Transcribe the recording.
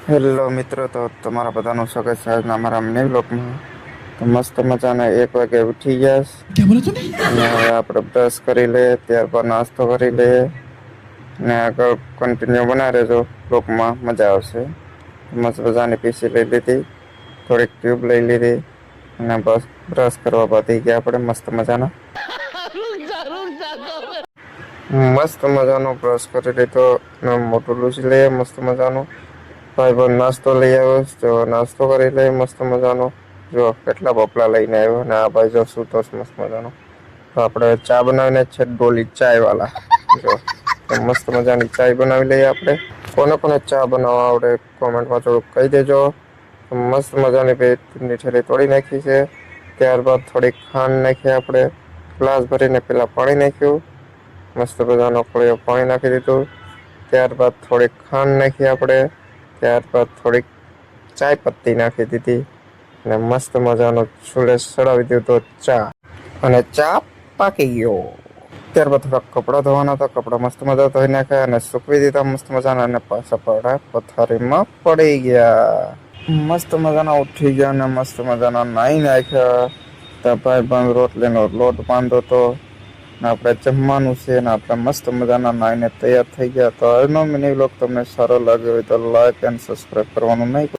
Hello મિત્રો, તો તમારા બધાનું સ્વાગત છે આજના અમારા મિની બ્લોગમાં. તો મસ્ત મજાના 1 વાગે ઉઠી ગયા અને હવે આપણે બ્રશ કરી લઈએ, ત્યારબાદ નાસ્તો કરી લઈએ ને આગળ કન્ટિન્યુ બના રહેજો. બ્લોગમાં મજા આવશે. મસ્ત મજાની પીસી લઈ લીધી, થોડીક ટ્યુબ લઈ લીધી અને બસ બ્રશ કરવા બાકી ગયા આપણે મસ્ત મજાના. મસ્ત મજાનો બ્રશ કરી લીધો, મોટું લૂછી લઈએ મસ્ત મજાનું. ભાઈ પણ નાસ્તો લઈ આવ્યો, જો નાસ્તો કરી લે મસ્ત મજાનો. જો કેટલા બપલા લઈને આવ્યો ને આ ભાઈ જો સૂતો મસ્ત મજાનો. તો આપણે ચા બનાવીને છે, ડોલી ચાય વાલા. જો મસ્ત મજાની ચાય બનાવી લઈએ આપણે. કોને કોને ચા બનાવવા આવડે કોમેન્ટમાં થોડુંક કહી દેજો. મસ્ત મજાની પેટની છેલ્લી તોડી નાખી છે. ત્યારબાદ થોડીક ખાંડ નાખી આપણે, ગ્લાસ ભરીને પેલા પાણી નાખ્યું, મસ્ત મજાનો પાણી નાખી દીધું. ત્યારબાદ થોડીક ખાંડ નાખી આપણે, ત્યારબાદ થોડીક ચાય પત્તી નાખી દીધી અને મસ્ત મજાનો ચૂલે ચડાવી દીધો ચા, અને ચા પાકી ગયો. ત્યારબાદ થોડાક કપડાં ધોવાના હતા, કપડાં મસ્ત મજા ધોઈ નાખ્યા અને સૂકવી દીધા મસ્ત મજાના, અને પાછા પડા પથારીમાં પડી ગયા. મસ્ત મજાના ઉઠી ગયા અને મસ્ત મજાના નાઈ નાખ્યા. ત્યાં ભાઈ બંધ રોટલીનો લોટ બાંધો તો આપણે જમવાનું છે ને આપણે મસ્ત મજાના નાઈને તૈયાર થઈ ગયા. તો આજનો મિની વ્લોગ તમને સારો લાગ્યો હોય તો લાઈક એન્ડ સબસ્ક્રાઈબ કરવાનું નહીં.